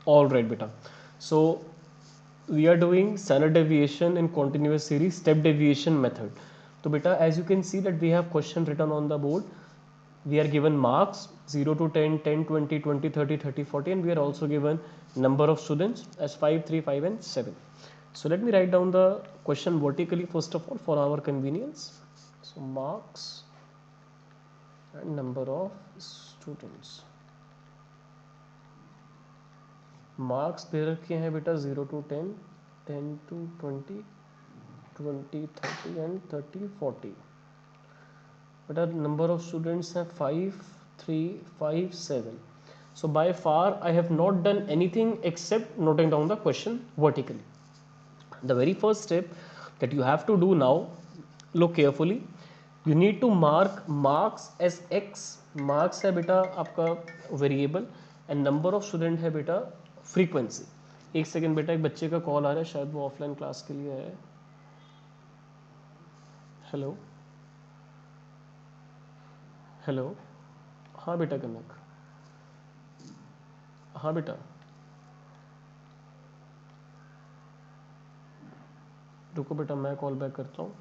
All right, beta. So we are doing standard deviation in continuous series step deviation method. So beta, as you can see that we have question written on the board. We are given marks 0 to 10, 10, 20, 20, 30, 30, 40, and we are also given number of students as 5, 3, 5 and 7. So let me write down the question vertically first of all for our convenience. So marks and number of students. Marks दे रखे हैं बेटा 0 to 10, 10 to 20, 20, 30 and 30, 40. बेटा number of students हैं 5, 3, 5, 7. So by far I have not done anything except noting down the question vertically. The very first step that you have to do now, look carefully, you need to mark marks as x. marks है बेटा आपका variable and number of student है बेटा frequency. एक second बेटा, एक बच्चे का कॉल आ रहा है, शायद वो ऑफलाइन क्लास के लिए है. Hello hello. हाँ बेटा कनक. हाँ बेटा रुको बेटा, मैं कॉल बैक करता हूँ.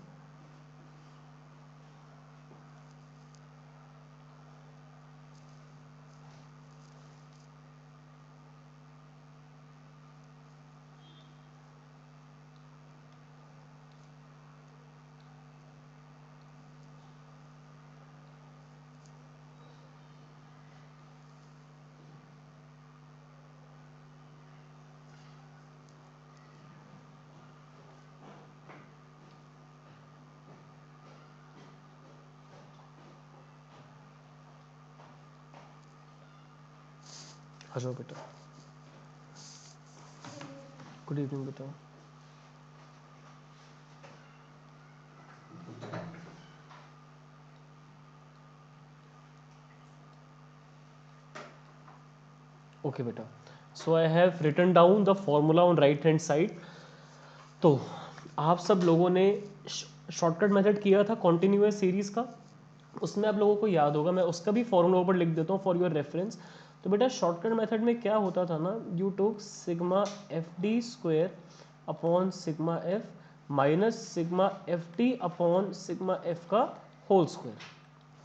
आ जाओ बेटा. गुड इवनिंग बेटा. ओके बेटा, so I have written down the formula on right hand side. तो आप सब लोगों ने शॉर्टकट मेथड किया था कॉन्टिन्यूअस सीरीज का, उसमें आप लोगों को याद होगा, मैं उसका भी फॉर्मूला ऊपर लिख देता हूँ फॉर योर रेफरेंस. तो बेटा शॉर्टकट मेथड में क्या होता था ना, you took sigma F D square upon sigma F minus sigma F D upon sigma F का whole square.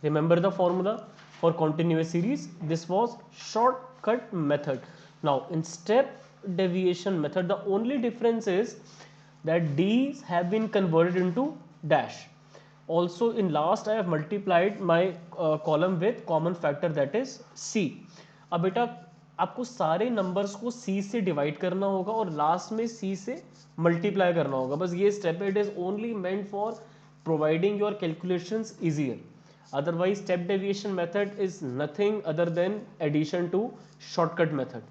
Remember the formula for continuous series. This was shortcut method. Now in step deviation method, the only difference is that d's have been converted into dash. Also in last I have multiplied my column with common factor, that is c. अब बेटा आपको सारे numbers को c से divide करना होगा और last में c से मल्टीप्लाई करना होगा. बस ये स्टेप है. It is only meant for providing your calculations easier. Otherwise step deviation method is nothing other than addition to shortcut method.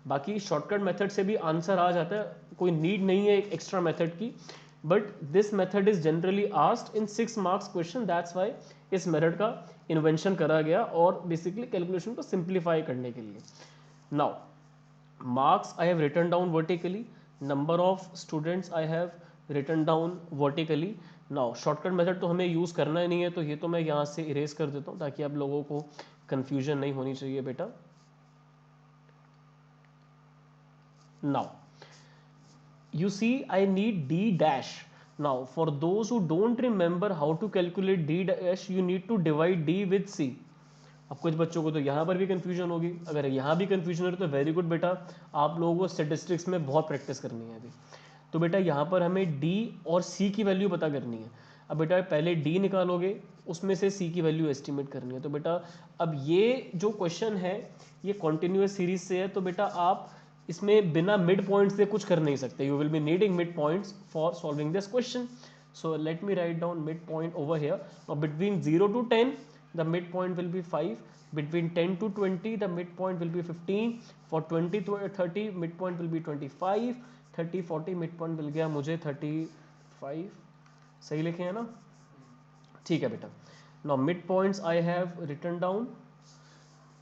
बाकी शॉर्टकट मेथड से भी आंसर आ जाता है, कोई नीड नहीं है एक एक्स्ट्रा मेथड की. But this method is generally asked in 6 marks question, that's why इस मेथड का इन्वेंशन करा गया और बेसिकली कैलकुलेशन को सिंप्लीफाई करने के लिए. Now marks I have written down vertically, number of students I have written down vertically. Now shortcut method तो हमें यूज़ करना ही नहीं है, तो ये तो मैं यहाँ से इरेज कर देता हूँ ताकि आप लोगों को confusion नहीं होनी चाहिए बेटा. Now you see I need d dash. Now for those who don't remember how to calculate d dash, you need to divide d with c. अब कुछ बच्चों को तो यहाँ पर भी कन्फ्यूजन होगी. अगर यहाँ भी कन्फ्यूजन हो रही तो वेरी गुड बेटा, आप लोगों को स्टेटिस्टिक्स में बहुत प्रैक्टिस करनी है अभी. तो बेटा यहाँ पर हमें d और c की वैल्यू पता करनी है. अब बेटा पहले d निकालोगे, उसमें से c की वैल्यू एस्टिमेट करनी है. तो बेटा अब ये जो क्वेश्चन है ये कॉन्टिन्यूस सीरीज से है, तो बेटा आप इसमें बिना मिड पॉइंट से कुछ कर नहीं सकते. You will be needing mid points for solving this question. So let me write down midpoint over here. Now between 0 to 10 the midpoint will be 5. Between 10 to 20 the midpoint will be 15. For 20 to 30 midpoint will be 25. 30 40 midpoint मिल गया मुझे 35. सही लिखे हैं ना? ठीक है बेटा. Now midpoints I have written down.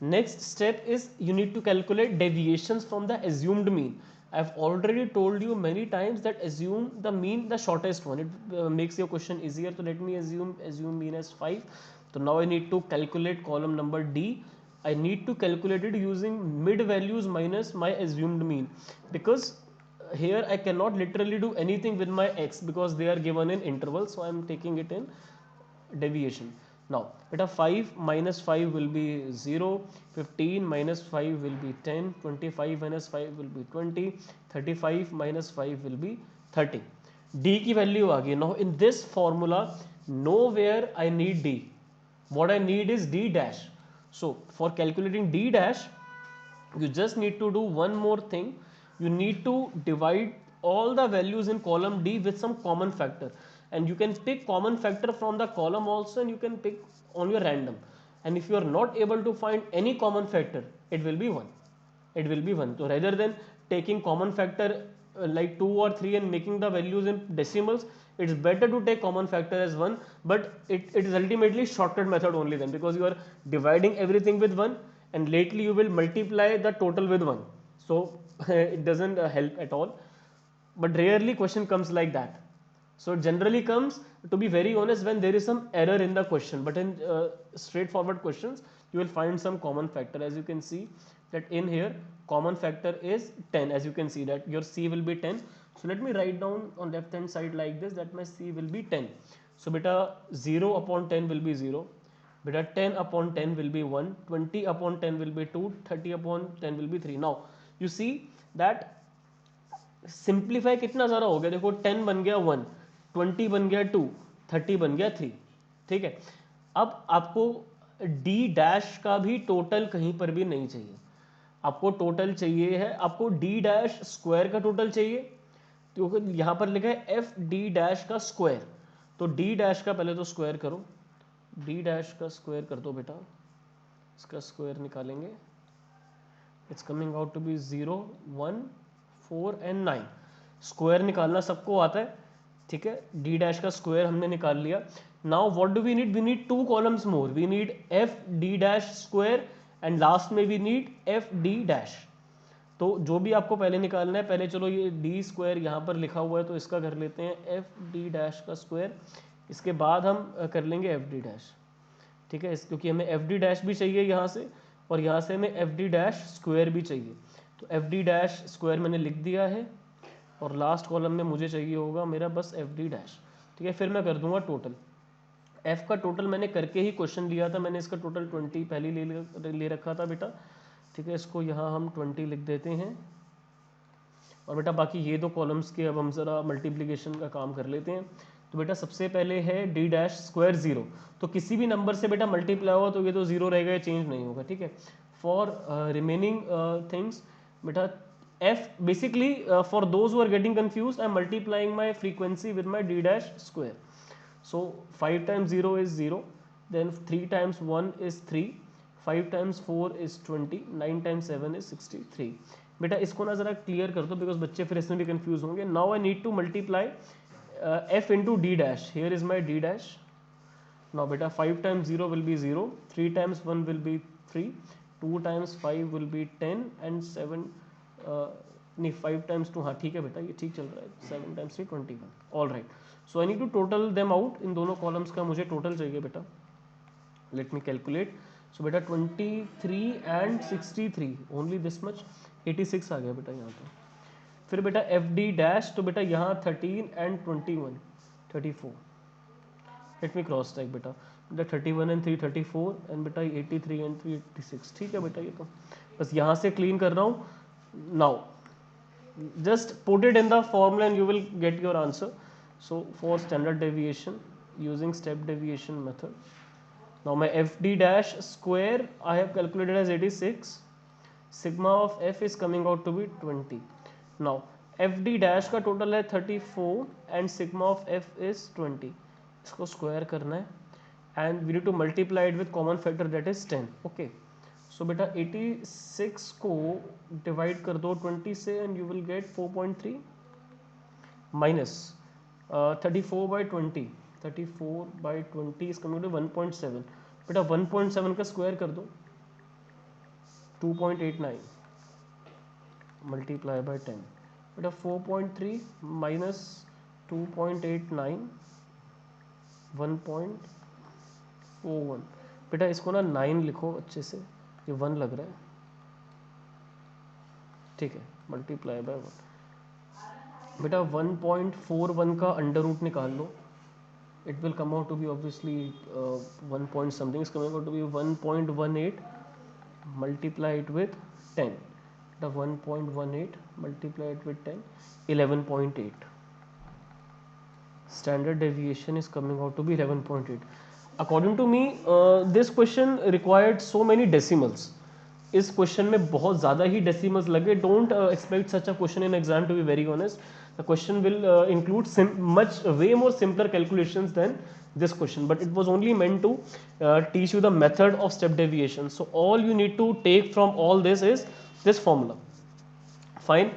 Next step is you need to calculate deviations from the assumed mean. I've already told you many times that assume the mean, the shortest one. It makes your question easier. So let me assume mean as 5. So now I need to calculate column number D. I need to calculate it using mid values minus my assumed mean, because here I cannot literally do anything with my x because they are given in intervals, so I am taking it in deviation. Now beta 5 minus 5 will be 0, 15 minus 5 will be 10, 25 minus 5 will be 20, 35 minus 5 will be 30. D की value आ गई. Now in this formula nowhere I need D. What I need is D dash. So for calculating D dash, you just need to do one more thing. You need to divide all the values in column D with some common factor, and you can pick common factor from the column also, and you can pick on your random. And if you are not able to find any common factor, it will be 1. It will be 1. So rather than taking common factor like 2 or 3 and making the values in decimals, it's better to take common factor as 1, but it is ultimately shortcut method only then, because you are dividing everything with 1 and lately you will multiply the total with 1. So it doesn't help at all, but rarely question comes like that. So it generally comes, to be very honest, when there is some error in the question, but in straightforward questions you will find some common factor. As you can see that in here common factor is 10, as you can see that your C will be 10. So let me write down on left hand side like this, that my C will be 10. So beta 0 upon 10 will be 0, beta 10 upon 10 will be 1, 20 upon 10 will be 2, 30 upon 10 will be 3. Now you see that simplify कितना सारा हो गया, देखो 10 बन गया 1, 20 बन गया 2, 30 बन गया 3. ठीक है, अब आपको डी डैश का भी टोटल कहीं पर भी नहीं चाहिए, आपको टोटल चाहिए है, आपको डी डैश स्क्वायर का टोटल चाहिए, क्योंकि यहाँ पर लिखा है एफ डी डैश का स्क्वायर. तो डी डैश का पहले तो स्क्वायर करो, डी डैश का स्क्वायर कर दो बेटा, इसका स्क्वायर निकालेंगे, it's coming out to be 0, 1, 4 and 9. Square निकालना सबको आता है, ठीक है. डी डैश का स्क्वायर हमने निकाल लिया. Now what do we need 2 columns more. We need F D dash square and last में we need F D dash. तो जो भी आपको पहले निकालना है, पहले चलो ये डी स्क्वायर यहाँ पर लिखा हुआ है तो इसका कर लेते हैं एफ डी डैश का स्क्वायर, इसके बाद हम कर लेंगे एफ डी डैश. ठीक है, क्योंकि हमें एफ डी डैश भी चाहिए यहाँ से, और यहाँ से हमें एफ डी डैश स्क्वायर भी चाहिए. तो एफ डी डैश स्क्वायर मैंने लिख दिया है, और लास्ट कॉलम में मुझे चाहिए होगा मेरा बस एफ डी डैश. ठीक है, फिर मैं कर दूंगा टोटल. एफ का टोटल मैंने करके ही क्वेश्चन लिया था, मैंने इसका टोटल 20 पहले ले रखा था बेटा. ठीक है, इसको यहाँ हम 20 लिख देते हैं, और बेटा बाकी ये दो कॉलम्स के अब हम ज़रा मल्टीप्लिकेशन का काम कर लेते हैं. तो बेटा सबसे पहले है डी डैश स्क्वायर 0, तो किसी भी नंबर से बेटा मल्टीप्लाई हुआ तो ये तो 0 रहेगा, ये चेंज नहीं होगा. ठीक है, फॉर रिमेनिंग थिंग्स बेटा f basically for those who are getting confused, I am multiplying my frequency with my d dash square. So 5 times 0 is 0, then 3 times 1 is 3, 5 times 4 is 20, 9 times 7 is 63. बेटा इसको ना ज़रा clear कर दो, because बच्चे फिर इसमें भी कंफ्यूज होंगे. Now I need to multiply f into d dash. Here is my d dash. Now beta 5 times 0 will be 0, 3 times 1 will be 3, 2 times 5 will be 10 and 7 नहीं 5 times 2, हाँ ठीक है बेटा, ये ठीक चल रहा है. 7 times 3 21. All right. So I need to total them out. इन दोनों कॉलम्स का मुझे टोटल चाहिए बेटा. Let me calculate. सो बेटा 23 एंड 63, ओनली दिस मच, 86 आ गया बेटा यहाँ पर. फिर बेटा एफ डी डैश, तो बेटा यहाँ 13 and 21 34. Let me cross check बेटा. 31 एंड 3 34 एंड बेटा 83 एंड 3 86. ठीक है बेटा, ये तो बस यहाँ से क्लीन कर रहा हूँ. Now just put it in the formula and you will get your answer. So for standard deviation using step deviation method, now my fd dash square I have calculated as 86, sigma of f is coming out to be 20. Now fd dash का total है 34 and sigma of f is 20. इसको square करना है and we need to multiply it with common factor that is 10. Okay. सो बेटा 86 को divide कर दो 20 से and you will get 4.3 minus 34 by 20, 34 by 20 is coming to 1.7. बेटा 1.7 का स्क्वायर कर दो, 2.89 मल्टीप्लाई बाई 10. बेटा 4.3 माइनस 2.89 1.41. बेटा इसको ना 9 लिखो अच्छे से, ये 1 लग रहा है, ठीक है, मल्टीप्लाई बाय 1। बेटा 1.41 का अंडर रूट निकाल लो, it will come out to be obviously 1 point something is coming out to be 1.18, multiply it with 10, the 1.18 multiply it with 10, 11.8, standard deviation is coming out to be 11.8. according to me this question required so many decimals. इस question में बहुत ज़्यादा ही decimals लगे. Don't expect such a question in exam to be very honest. The question will include much way more simpler calculations than this question, but it was only meant to teach you the method of step deviation. So all you need to take from all this is this formula. Fine.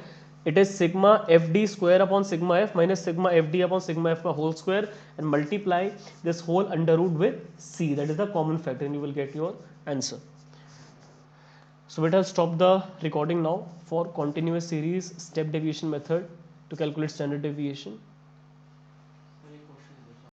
It is sigma fd square upon sigma f minus sigma fd upon sigma f whole square, and multiply this whole under root with c. That is the common factor, and you will get your answer. So let us stop the recording now for continuous series step deviation method to calculate standard deviation.